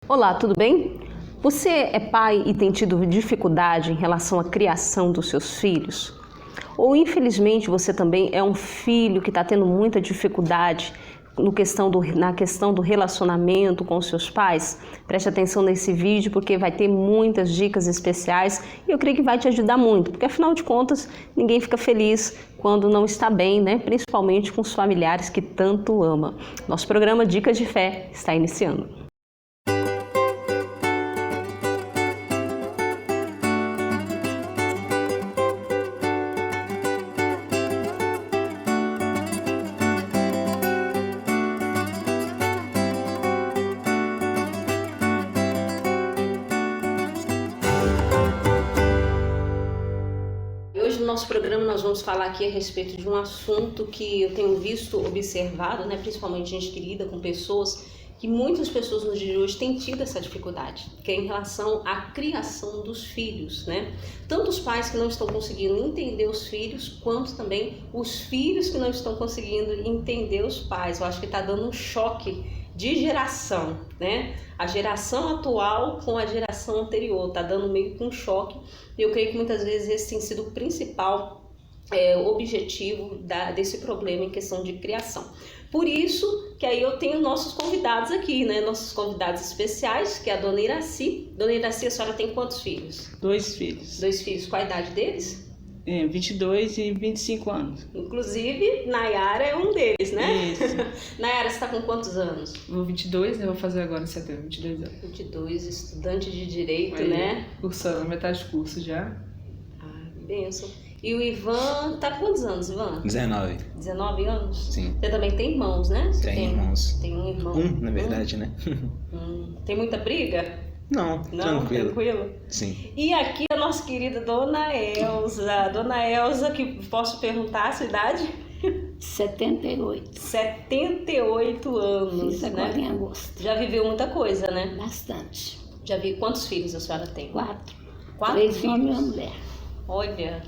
Olá, tudo bem? Você é pai e tem tido dificuldade em relação à criação dos seus filhos? Ou infelizmente você também é um filho que está tendo muita dificuldade na questão do relacionamento com os seus pais? Preste atenção nesse vídeo porque vai ter muitas dicas especiais e eu creio que vai te ajudar muito, porque afinal de contas ninguém fica feliz quando não está bem, né? Principalmente com os familiares que tanto ama. Nosso programa Dicas de Fé está iniciando. Hoje no nosso programa nós vamos falar aqui a respeito de um assunto que eu tenho observado, né, principalmente gente que lida com pessoas, que muitas pessoas nos dias de hoje têm tido essa dificuldade, que é em relação à criação dos filhos, né? Tanto os pais que não estão conseguindo entender os filhos, quanto também os filhos que não estão conseguindo entender os pais. Eu acho que está dando um choque de geração, né? A geração atual com a geração anterior, tá dando meio que um choque. E eu creio que muitas vezes esse tem sido o principal objetivo desse problema em questão de criação. Por isso que aí eu tenho nossos convidados aqui, né? Nossos convidados especiais, que é a Dona Iraci. Dona Iraci, a senhora tem quantos filhos? 2 filhos. 2 filhos. Qual a idade deles? 22 e 25 anos. Inclusive, Nayara é um deles, né? Isso. Nayara, você está com quantos anos? Vou 22, eu vou fazer agora em setembro, 22 anos. 22, estudante de Direito, Aí, né? Cursando metade do curso já. Ah, benção. E o Ivan tá com quantos anos, Ivan? 19. 19 anos? Sim. Você também tem irmãos, né? Você Tem irmãos. Tem um irmão. Na verdade, né? Tem muita briga? Não, tranquilo. Sim. E aqui a nossa querida Dona Elza. Dona Elza, que posso perguntar a sua idade? 78. 78 anos, Fiz agora né? em agosto. Já viveu muita coisa, né? Bastante. Já vi quantos filhos a senhora tem? 4. 4 3 filhos? homens e uma mulher. Olha,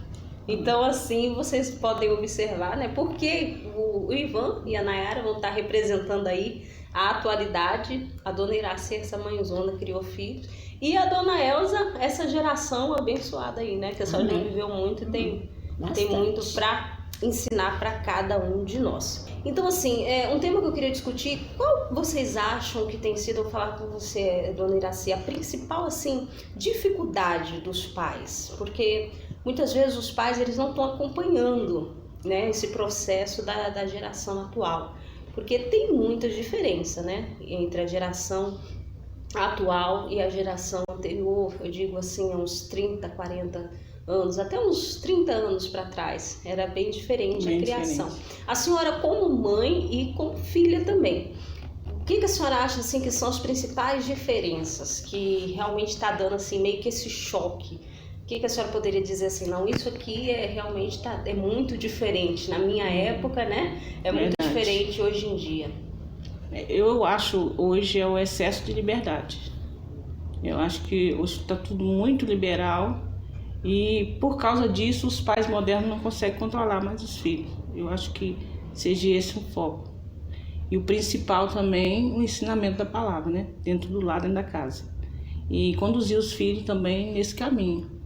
então assim vocês podem observar, né? Porque o Ivan e a Nayara vão estar representando aí a atualidade. A Dona Iraci, essa mãezona, criou filhos. E a Dona Elza, essa geração abençoada aí, né? Que a senhora já viveu muito e tem muito para ensinar para cada um de nós. Então, assim, um tema que eu queria discutir, qual vocês acham que tem sido, eu vou falar com você, Dona Iraci, a principal, assim, dificuldade dos pais? Porque muitas vezes os pais, eles não estão acompanhando, né, esse processo da geração atual. Porque tem muita diferença, né, entre a geração atual e a geração anterior. Eu digo assim, há uns 30, 40 anos, até uns 30 anos para trás, era bem diferente a criação. A senhora como mãe e como filha também, o que a senhora acha assim que são as principais diferenças que realmente está dando assim meio que esse choque? O que a senhora poderia dizer assim, não, isso aqui realmente é muito diferente na minha época, né? É muito diferente hoje em dia. Eu acho hoje é o excesso de liberdade. Eu acho que hoje está tudo muito liberal e por causa disso os pais modernos não conseguem controlar mais os filhos. Eu acho que seja esse o foco. E o principal também, o ensinamento da palavra, né? Dentro do lar, dentro da casa. E conduzir os filhos também nesse caminho.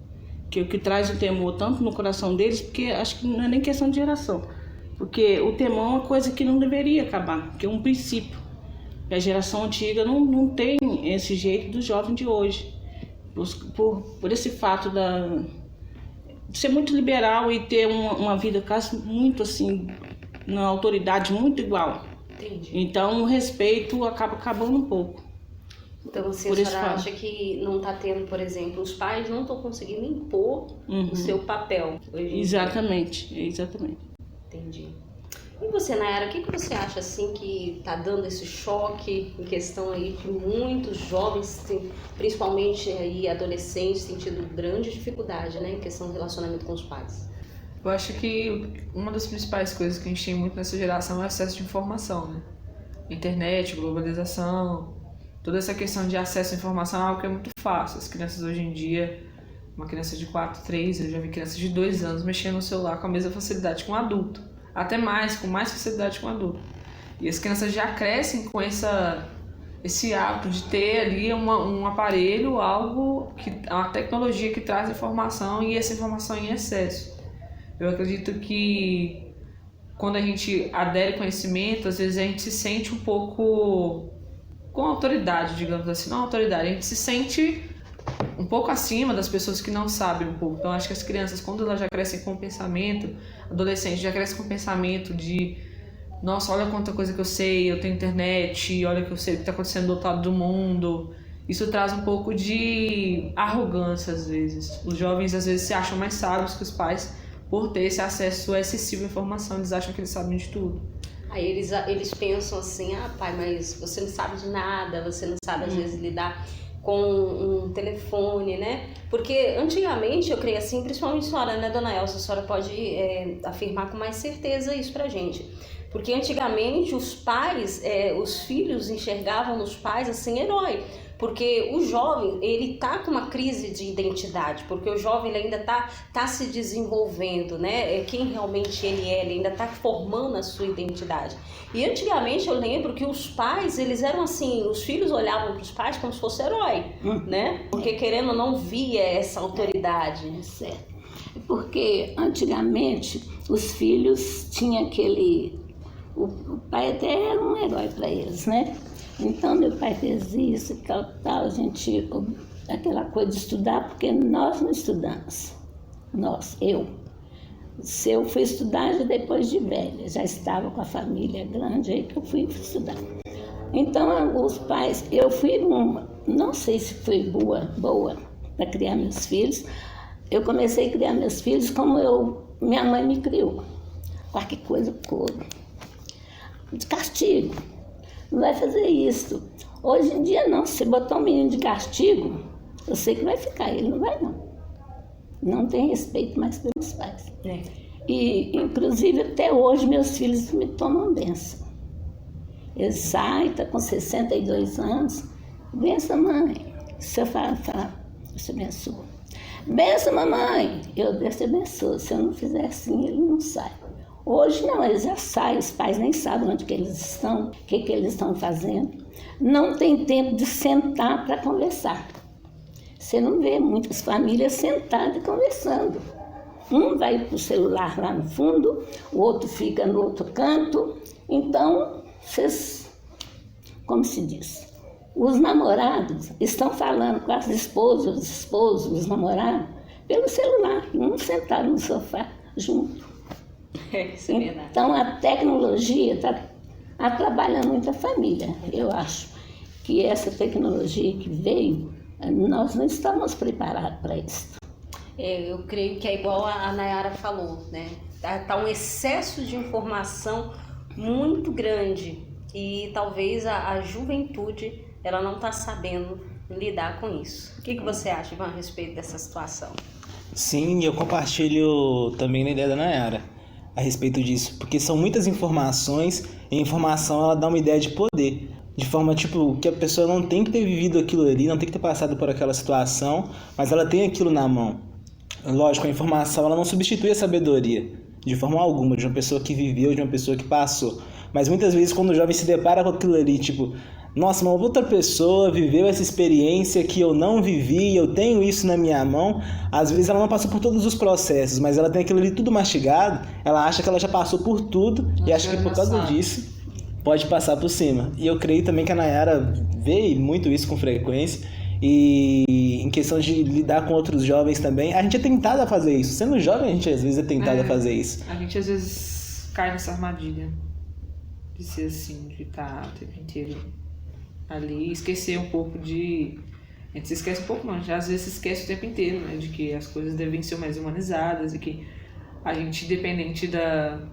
Que é o que traz o temor tanto no coração deles, porque acho que não é nem questão de geração. Porque o temor é uma coisa que não deveria acabar, porque é um princípio. A geração antiga não tem esse jeito do jovem de hoje. Por esse fato de ser muito liberal e ter uma vida quase muito assim, uma autoridade muito igual. Entendi. Então o respeito acaba acabando um pouco. Então, assim, a senhora acha que não está tendo, por exemplo, os pais não estão conseguindo impor o seu papel hoje? Exatamente. Entendi. E você, Nayara, o que você acha assim que está dando esse choque em questão aí de muitos jovens, principalmente aí adolescentes, têm tido grande dificuldade, né, em questão do relacionamento com os pais? Eu acho que uma das principais coisas que a gente tem muito nessa geração é o acesso de informação, né? Internet, globalização, toda essa questão de acesso à informação é algo que é muito fácil. As crianças hoje em dia, uma criança de 4, 3, eu já vi crianças de 2 anos mexendo no celular com a mesma facilidade que um adulto. Até mais, com mais facilidade que um adulto. E as crianças já crescem com essa esse hábito de ter ali um aparelho, uma tecnologia que traz informação e essa informação em excesso. Eu acredito que quando a gente adere conhecimento, às vezes a gente se sente um pouco com autoridade, digamos assim, não autoridade, a gente se sente um pouco acima das pessoas que não sabem um pouco. Então acho que as crianças, quando elas já crescem com o pensamento, adolescentes já crescem com o pensamento de nossa, olha quanta coisa que eu sei, eu tenho internet, olha que eu sei o que está acontecendo do outro lado do mundo. Isso traz um pouco de arrogância às vezes. Os jovens às vezes se acham mais sábios que os pais por ter esse acesso excessivo à informação, eles acham que eles sabem de tudo. Aí eles pensam assim, pai, mas você não sabe de nada, você não sabe às vezes lidar com um telefone, né? Porque antigamente, eu creio assim, principalmente a senhora, né, dona Elsa, a senhora pode afirmar com mais certeza isso pra gente. Porque antigamente os pais, os filhos enxergavam nos pais assim, herói. Porque o jovem, ele tá com uma crise de identidade, porque o jovem ele ainda tá se desenvolvendo, né? Quem realmente ele ainda tá formando a sua identidade. E antigamente eu lembro que os pais, eles eram assim, os filhos olhavam para os pais como se fosse herói, né? Porque querendo ou não via essa autoridade. Certo. Porque antigamente os filhos tinham aquele... O pai até era um herói para eles, né? Então, meu pai fez isso e tal, a gente, aquela coisa de estudar, porque nós não estudamos. Eu fui estudar já depois de velha, já estava com a família grande, aí que eu fui estudar. Então, os pais, eu fui não sei se foi boa para criar meus filhos. Eu comecei a criar meus filhos como minha mãe me criou. Qualquer coisa, couro. De castigo. Não vai fazer isso. Hoje em dia não, se você botar um menino de castigo, eu sei que vai ficar, ele não vai não. Não tem respeito mais pelos pais. E inclusive até hoje meus filhos me tomam bênção. Eles saem, tá com 62 anos, benção mãe. Se eu falar, Deus te abençoe. Benção mamãe, Deus te abençoe. Se eu não fizer assim, ele não sai. Hoje não, eles já saem, os pais nem sabem onde que eles estão, o que eles estão fazendo. Não tem tempo de sentar para conversar. Você não vê muitas famílias sentadas e conversando. Um vai para o celular lá no fundo, o outro fica no outro canto. Então, como se diz, os namorados estão falando com as esposas, os esposos, os namorados, pelo celular, um sentado no sofá junto. Isso é verdade. Então a tecnologia está atrapalhando muito a família. Eu acho que essa tecnologia que veio, nós não estamos preparados para isso. Eu creio que é igual a Nayara falou, né? Tá um excesso de informação muito grande e talvez a juventude ela não está sabendo lidar com isso. O que você acha, Ivan, a respeito dessa situação? Sim, eu compartilho também na ideia da Nayara a respeito disso, porque são muitas informações e a informação ela dá uma ideia de poder, de forma tipo que a pessoa não tem que ter vivido aquilo ali, não tem que ter passado por aquela situação, mas ela tem aquilo na mão. Lógico, a informação ela não substitui a sabedoria de forma alguma, de uma pessoa que viveu, de uma pessoa que passou, mas muitas vezes quando o jovem se depara com aquilo ali, tipo, nossa, uma outra pessoa viveu essa experiência que eu não vivi, eu tenho isso na minha mão. Às vezes ela não passou por todos os processos, mas ela tem aquilo ali tudo mastigado, ela acha que ela já passou por tudo e acha que por causa disso pode passar por cima. E eu creio também que a Nayara vê muito isso com frequência e em questão de lidar com outros jovens também, a gente é tentado a fazer isso. Sendo jovem, a gente às vezes é tentado a fazer isso. A gente às vezes cai nessa armadilha de ser assim, de estar o tempo inteiro ali, esquecer um pouco de... A gente se esquece um pouco, não, já às vezes se esquece o tempo inteiro, né? De que as coisas devem ser mais humanizadas e que a gente, dependente da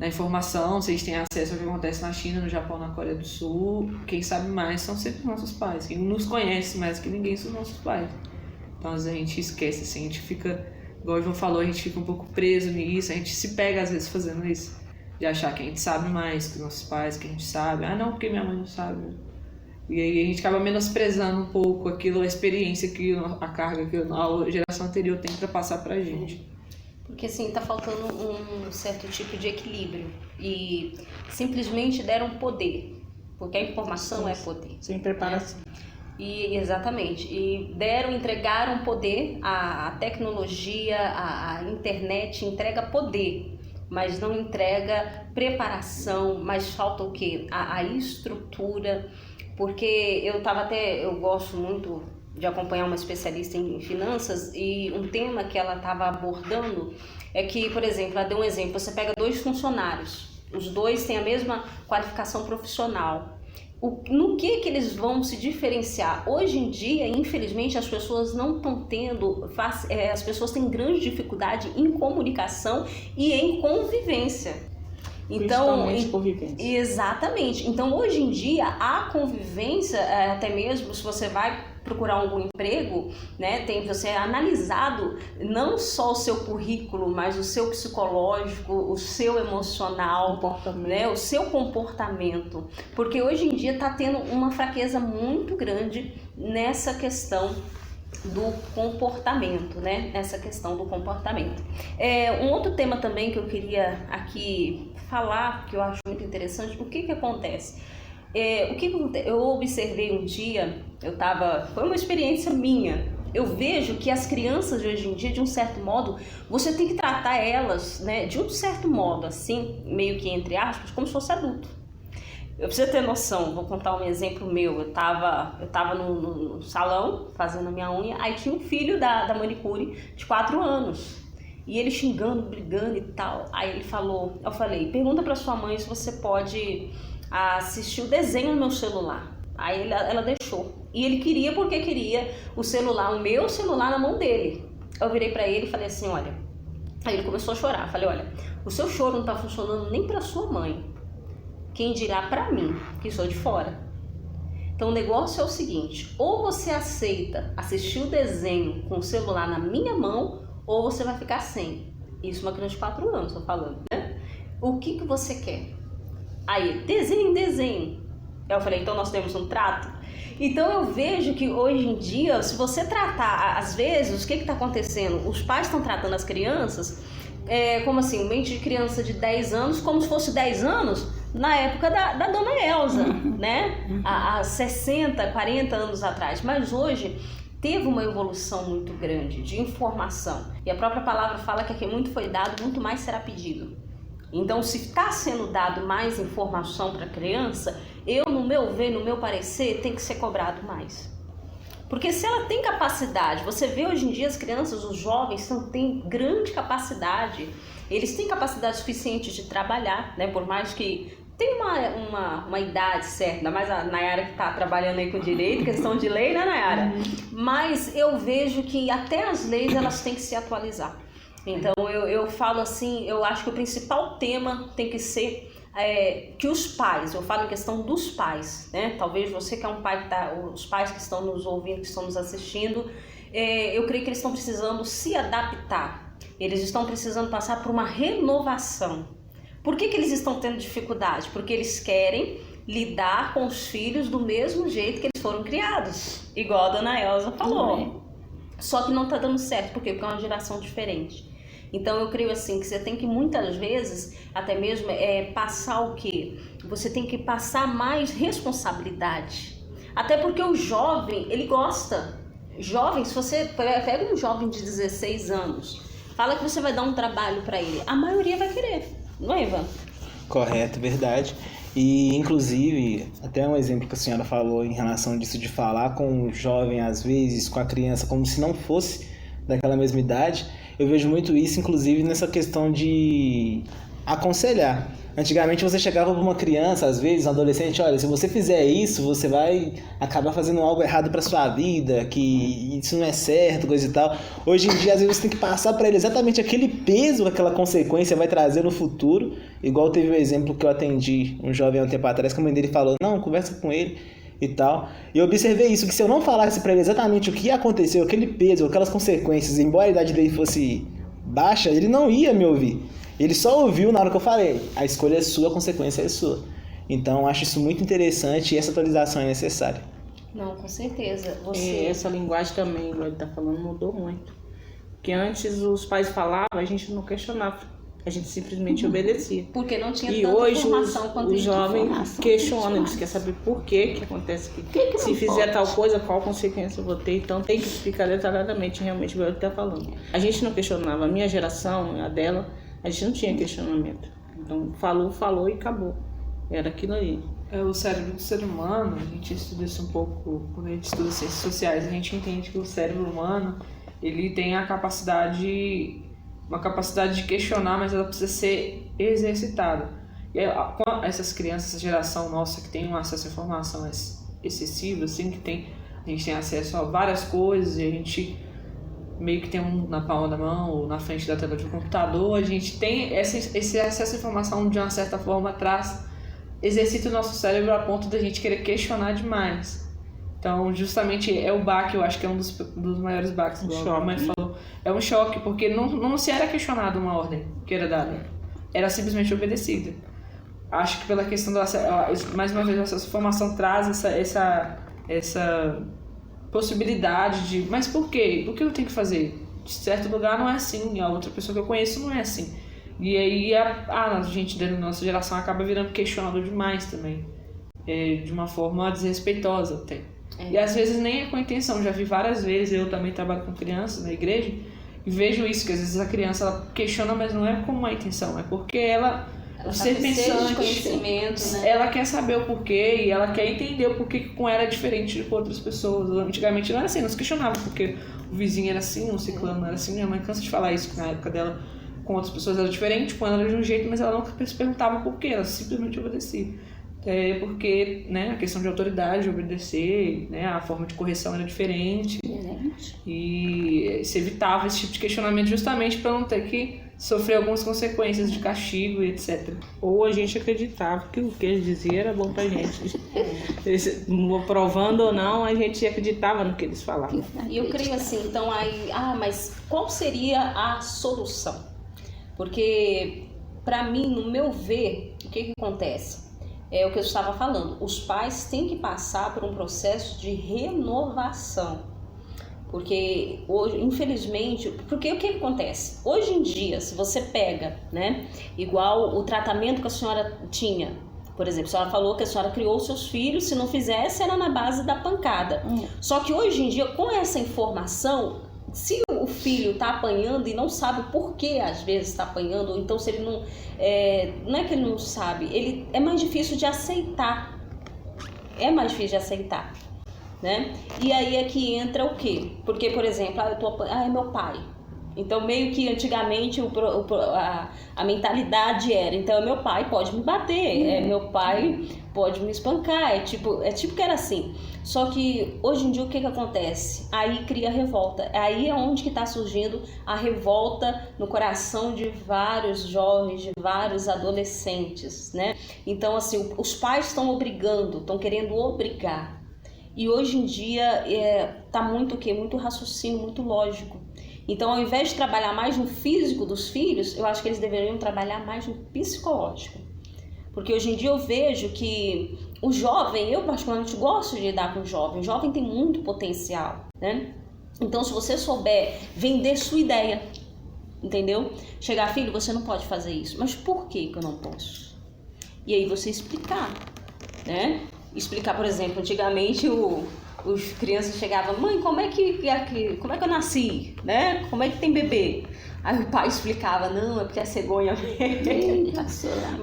informação, se a gente tem acesso ao que acontece na China, no Japão, na Coreia do Sul, quem sabe mais são sempre nossos pais. Quem nos conhece mais que ninguém são nossos pais. Então, às vezes a gente esquece, assim, a gente fica, igual o Ivan falou, a gente fica um pouco preso nisso, a gente se pega às vezes fazendo isso, de achar que a gente sabe mais que os nossos pais, que a gente sabe. Ah, não, porque minha mãe não sabe. E aí a gente acaba menosprezando um pouco aquilo, a experiência, a carga que a geração anterior tem para passar pra gente. Porque assim, tá faltando um certo tipo de equilíbrio e simplesmente deram poder, porque a informação é poder. Sem preparação. E exatamente, entregaram poder, a tecnologia, a internet entrega poder, mas não entrega preparação, mas falta o quê? A estrutura, porque eu gosto muito de acompanhar uma especialista em finanças, e um tema que ela estava abordando é que, por exemplo, ela deu um exemplo, você pega 2 funcionários, os 2 têm a mesma qualificação profissional. No que eles vão se diferenciar? Hoje em dia, infelizmente, as pessoas não estão tendo, as pessoas têm grande dificuldade em comunicação e em convivência. Então, convivência. Exatamente. Então, hoje em dia, a convivência, até mesmo se você vai procurar algum emprego, né, você é analisado não só o seu currículo, mas o seu psicológico, o seu emocional, né, o seu comportamento. Porque hoje em dia está tendo uma fraqueza muito grande nessa questão do comportamento, né? Essa questão do comportamento. Um outro tema também que eu queria aqui falar, que eu acho muito interessante, o que acontece? Eu observei um dia, foi uma experiência minha, eu vejo que as crianças de hoje em dia, de um certo modo, você tem que tratar elas, né, de um certo modo, assim, meio que entre aspas, como se fosse adulto. Eu preciso ter noção, vou contar um exemplo meu. Eu tava no salão fazendo a minha unha, aí tinha um filho da manicure de 4 anos. E ele xingando, brigando e tal. Aí eu falei, pergunta pra sua mãe se você pode assistir o desenho no meu celular. Aí ela deixou. E ele queria porque queria o meu celular na mão dele. Eu virei pra ele e falei assim, olha. Aí ele começou a chorar. Falei, olha, o seu choro não tá funcionando nem pra sua mãe. Quem dirá pra mim, que sou de fora. Então o negócio é o seguinte, ou você aceita assistir o desenho com o celular na minha mão, ou você vai ficar sem. Isso uma criança de 4 anos, tô falando, né? O que você quer? Aí, desenho. Eu falei, então nós temos um trato? Então eu vejo que hoje em dia, se você tratar, às vezes, o que está acontecendo? Os pais estão tratando as crianças, como assim, mente de criança de 10 anos, como se fosse 10 anos, na época da Dona Elza, né? Há 60, 40 anos atrás. Mas hoje teve uma evolução muito grande de informação. E a própria palavra fala que aqui muito foi dado, muito mais será pedido. Então, se está sendo dado mais informação para a criança, no meu ver, no meu parecer, tem que ser cobrado mais. Porque se ela tem capacidade, você vê hoje em dia as crianças, os jovens têm grande capacidade, eles têm capacidade suficiente de trabalhar, né? Por mais que tem uma idade certa, ainda mais a Nayara que está trabalhando aí com direito, questão de lei, né, Nayara? Mas eu vejo que até as leis elas têm que se atualizar. Então eu falo assim, eu acho que o principal tema tem que ser que os pais, eu falo em questão dos pais, né? Talvez você que é um pai, os pais que estão nos ouvindo, que estão nos assistindo, eu creio que eles estão precisando se adaptar, eles estão precisando passar por uma renovação. Por que eles estão tendo dificuldade? Porque eles querem lidar com os filhos do mesmo jeito que eles foram criados, igual a Dona Elza falou. Só que não está dando certo, por quê? Porque é uma geração diferente. Então eu creio assim que você tem que muitas vezes até mesmo passar o quê? Você tem que passar mais responsabilidade. Até porque o jovem, ele gosta. Jovem, se você pega um jovem de 16 anos, fala que você vai dar um trabalho para ele, a maioria vai querer, não é, Ivan? Correto, verdade. E inclusive, até um exemplo que a senhora falou em relação disso de falar com o jovem às vezes, com a criança, como se não fosse daquela mesma idade. Eu vejo muito isso, inclusive, nessa questão de aconselhar. Antigamente você chegava para uma criança, às vezes, um adolescente, olha, se você fizer isso, você vai acabar fazendo algo errado para sua vida, que isso não é certo, coisa e tal. Hoje em dia, às vezes, você tem que passar para ele exatamente aquele peso que aquela consequência vai trazer no futuro. Igual teve um exemplo que eu atendi um jovem há um tempo atrás, que a mãe dele falou, não, conversa com ele e tal. E eu observei isso, que se eu não falasse para ele exatamente o que aconteceu, aquele peso, aquelas consequências, embora a idade dele fosse baixa, ele não ia me ouvir. Ele só ouviu na hora que eu falei. A escolha é sua, a consequência é sua. Então, eu acho isso muito interessante e essa atualização é necessária. Não, com certeza. Essa linguagem também, igual ele está falando, mudou muito. Porque antes os pais falavam, a gente não questionava. A gente simplesmente obedecia. Porque não tinha E tanta hoje informação quanto os jovens informação questionam, eles demais. querem saber por que acontece que se não fizer pode? tal coisa, qual consequência eu vou ter. Então tem que explicar detalhadamente realmente o que ele está falando. A gente não questionava, a minha geração, a dela, a gente não tinha questionamento. Então falou e acabou. Era aquilo ali. O cérebro do ser humano, a gente estuda isso um pouco, quando a gente estuda ciências sociais, a gente entende que o cérebro humano, ele tem uma capacidade de questionar, mas ela precisa ser exercitada. E aí, com essas crianças, essa geração nossa que tem um acesso à informação excessivo, assim, a gente tem acesso a várias coisas e a gente meio que tem um na palma da mão ou na frente da tela de um computador, a gente tem esse acesso à informação de uma certa forma exercita o nosso cérebro a ponto da gente querer questionar demais. Então, justamente é o baque, eu acho que é um dos maiores baques, como a mãe falou. É um choque, porque não se era questionado uma ordem que era dada. Era simplesmente obedecida. Acho que pela questão do acesso, mais uma vez, essa formação traz essa possibilidade de, mas por quê? Por que eu tenho que fazer? De certo lugar não é assim, a outra pessoa que eu conheço não é assim. E aí a gente da nossa geração acaba virando questionador demais também. De uma forma desrespeitosa até. E às vezes nem é com intenção. Já vi várias vezes, eu também trabalho com crianças na igreja, e vejo isso, que às vezes a criança ela questiona, mas não é com uma intenção, é porque ela ser pensante, conhecimento, né? ela quer saber o porquê e ela quer entender o porquê que com ela é diferente de com outras pessoas. Antigamente não era assim, não se questionava porque o vizinho era assim, o ciclano era assim. Minha mãe cansa de falar isso, que na época dela com outras pessoas era diferente, com ela era de um jeito, mas ela nunca se perguntava por quê, ela simplesmente obedecia. Porque, né, a questão de autoridade, obedecer, né, a forma de correção era diferente. E se evitava esse tipo de questionamento justamente para não ter que sofrer algumas consequências de castigo e etc. Ou a gente acreditava que o que eles diziam era bom pra gente. Provando ou não, a gente acreditava no que eles falavam. E eu creio assim, então aí, mas qual seria a solução? Porque, para mim, no meu ver, o que acontece? É o que eu estava falando, os pais têm que passar por um processo de renovação. Porque hoje, infelizmente, porque o que acontece? Hoje em dia, se você pega, né, igual o tratamento que a senhora tinha, por exemplo, a senhora falou que a senhora criou seus filhos, se não fizesse era na base da pancada. Só que hoje em dia, com essa informação, se o filho está apanhando e não sabe o porquê às vezes está apanhando, ou então se ele não é que ele não sabe, é mais difícil de aceitar. É mais difícil de aceitar, né? E aí é que entra o quê? Porque, por exemplo, é meu pai. Então, meio que antigamente a mentalidade era, então, meu pai pode me bater, meu pai pode me espancar, é tipo que era assim. Só que hoje em dia o que acontece? Aí cria revolta, aí é onde que está surgindo a revolta no coração de vários jovens, de vários adolescentes, né? Então, assim, os pais estão querendo obrigar. E hoje em dia tá muito o quê? Muito raciocínio, muito lógico. Então, ao invés de trabalhar mais no físico dos filhos, eu acho que eles deveriam trabalhar mais no psicológico. Porque hoje em dia eu vejo que o jovem, eu particularmente gosto de lidar com o jovem tem muito potencial, né? Então, se você souber vender sua ideia, entendeu? Chegar, filho, você não pode fazer isso. Mas por que eu não posso? E aí você explicar, né? Explicar, por exemplo, antigamente os crianças chegavam, mãe, como é que eu nasci, né? Como é que tem bebê? Aí o pai explicava, não, é porque a cegonha veio.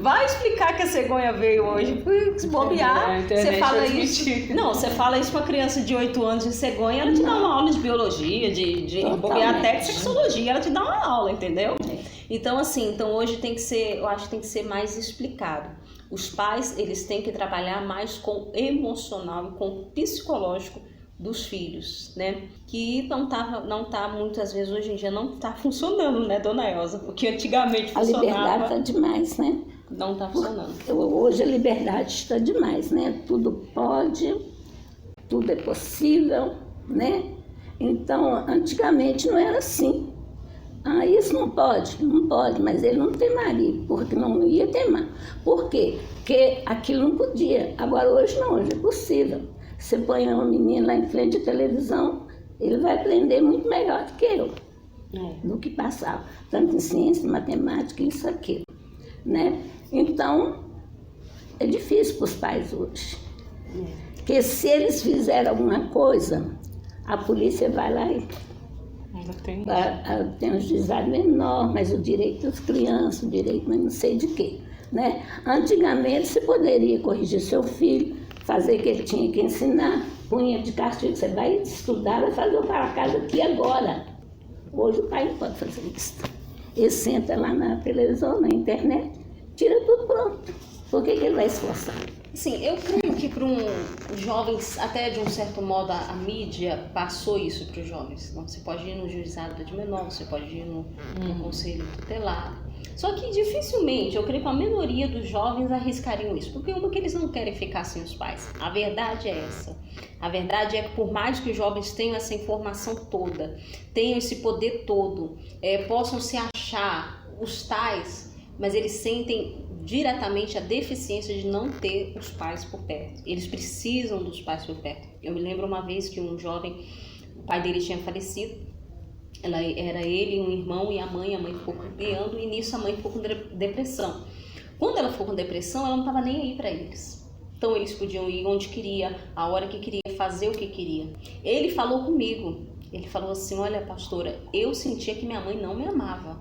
Vai explicar que a cegonha veio hoje. Se bobear, você fala isso. Não, você fala isso com uma criança de 8 anos de cegonha, ela te dá uma aula de biologia, de bobear até de sexologia, ela te dá uma aula, entendeu? Então, assim, hoje eu acho que tem que ser mais explicado. Os pais, eles têm que trabalhar mais com o emocional e com o psicológico dos filhos, né? Que não tá muitas vezes hoje em dia não tá funcionando, né, dona Elza? Porque antigamente funcionava. A liberdade está demais, né? Não tá funcionando. Hoje a liberdade está demais, né? Tudo pode, tudo é possível, né? Então, antigamente não era assim. Isso não pode, mas ele não temaria, porque não ia temar. Por quê? Porque aquilo não podia. Agora hoje não, hoje é possível. Você põe uma menina lá em frente à televisão, ele vai aprender muito melhor do que eu. do que passava, tanto em ciência, matemática, isso, aquilo, né? Então, é difícil para os pais hoje. Porque se eles fizerem alguma coisa, a polícia vai lá e tem um juizado menor, mas o direito das crianças, o direito não sei de quê, né? Antigamente você poderia corrigir seu filho, fazer o que ele tinha que ensinar, punha de castigo, você vai estudar, vai fazer o para casa aqui agora. Hoje o pai não pode fazer isso. Ele senta lá na televisão, na internet, tira tudo pronto. Por que ele vai esforçar? Sim, eu creio que para os jovens, até de um certo modo, a mídia passou isso para os jovens. Então, você pode ir no juizado de menor, você pode ir no conselho tutelar. Só que dificilmente, eu creio que a minoria dos jovens arriscariam isso. Porque uma que eles não querem ficar sem os pais. A verdade é essa. A verdade é que por mais que os jovens tenham essa informação toda, tenham esse poder todo, possam se achar os tais, mas eles sentem diretamente a deficiência de não ter os pais por perto. Eles precisam dos pais por perto. Eu me lembro uma vez que um jovem, o pai dele tinha falecido, era ele, um irmão e a mãe ficou criando, e nisso a mãe ficou com depressão. Quando ela ficou com depressão, ela não estava nem aí para eles. Então eles podiam ir onde queria, a hora que queria, fazer o que queria. Ele falou comigo, ele falou assim: olha, pastora, eu sentia que minha mãe não me amava.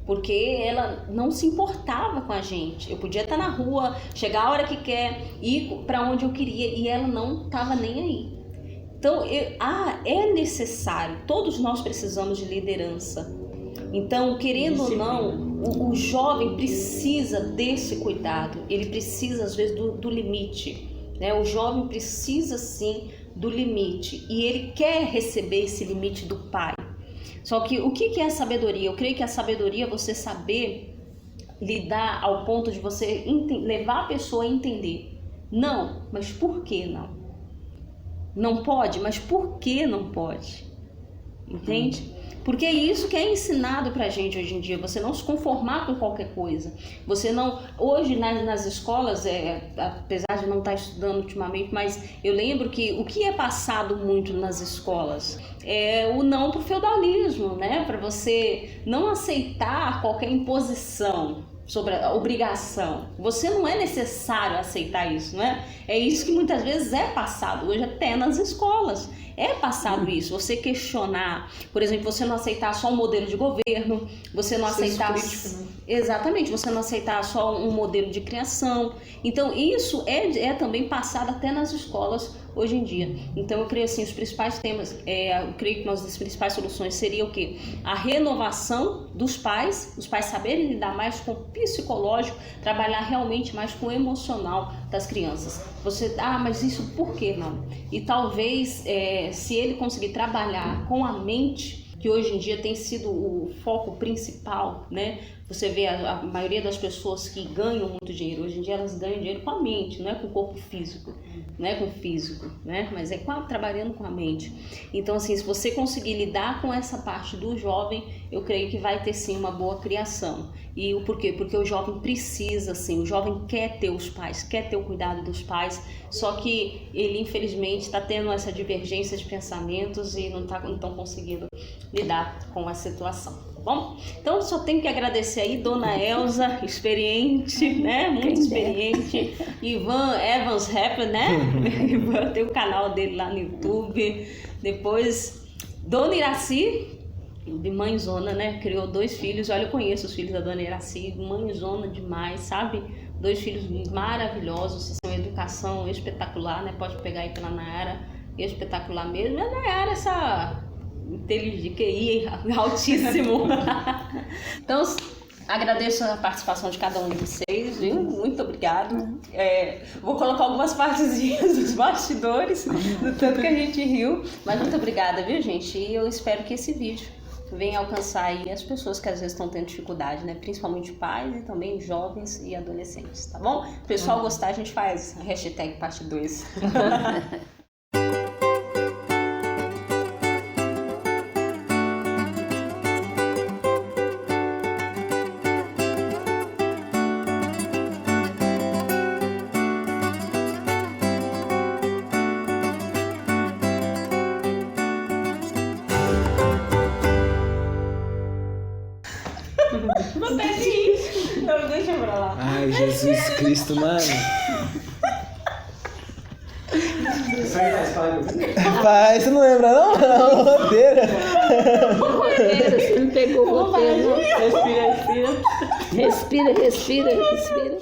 Porque ela não se importava com a gente. Eu podia estar na rua, chegar a hora que quer, ir para onde eu queria, e ela não estava nem aí. Então, é necessário, todos nós precisamos de liderança. Então, querendo ou não, o jovem precisa desse cuidado, ele precisa, às vezes, do limite, né? O jovem precisa, sim, do limite, e ele quer receber esse limite do pai. Só que o que é a sabedoria? Eu creio que a sabedoria é você saber lidar ao ponto de você levar a pessoa a entender. Não, mas por que não? Não pode, mas por que não pode? Entende? Porque é isso que é ensinado pra gente hoje em dia, você não se conformar com qualquer coisa. Você não, hoje nas escolas, apesar de não estar estudando ultimamente, mas eu lembro que o que é passado muito nas escolas é o não pro feudalismo, né? Para você não aceitar qualquer imposição sobre a obrigação. Você não é necessário aceitar isso, não é? É isso que muitas vezes é passado, hoje até nas escolas. É passado isso, você questionar, por exemplo, você não aceitar só um modelo de governo, você não aceitar... Crítico, né? Exatamente, você não aceitar só um modelo de criação. Então isso é também passado até nas escolas hoje em dia. Então eu creio assim, os principais temas, eu creio que uma das principais soluções seria o quê? A renovação dos pais, os pais saberem lidar mais com o psicológico, trabalhar realmente mais com o emocional das crianças. Você, mas isso por que não? E talvez, se ele conseguir trabalhar com a mente, que hoje em dia tem sido o foco principal, né? Você vê a maioria das pessoas que ganham muito dinheiro, hoje em dia elas ganham dinheiro com a mente, não é com o corpo físico, não é com o físico, né? Mas trabalhando com a mente. Então, assim, se você conseguir lidar com essa parte do jovem, eu creio que vai ter sim uma boa criação. E o porquê? Porque o jovem precisa, assim, o jovem quer ter os pais, quer ter o cuidado dos pais, só que ele infelizmente está tendo essa divergência de pensamentos e não estão conseguindo lidar com a situação. Bom, então só tenho que agradecer aí Dona Elza, experiente, né? Muito experiente. Ivan Evans Rapper, né? Ivan tem o canal dele lá no YouTube. Depois, Dona Iraci, de mãezona, né? Criou 2 filhos. Olha, eu conheço os filhos da Dona Iraci, mãezona demais, sabe? 2 filhos maravilhosos, são educação espetacular, né? Pode pegar aí pela Nayara, espetacular mesmo. A Nayara, essa inteligente, QI altíssimo. Então, agradeço a participação de cada um de vocês, viu? Muito obrigado. Vou colocar algumas partezinhas dos bastidores, do tanto que a gente riu, mas muito obrigada, viu, gente? E eu espero que esse vídeo venha alcançar aí as pessoas que às vezes estão tendo dificuldade, né? Principalmente pais e também jovens e adolescentes, tá bom? Se o pessoal gostar, a gente faz a hashtag parte 2. Ai, Jesus Cristo, mano. Pai, você não lembra não? Não, roteiro. Você não pegou o roteiro, não? Respira, respira. Respira, respira, respira.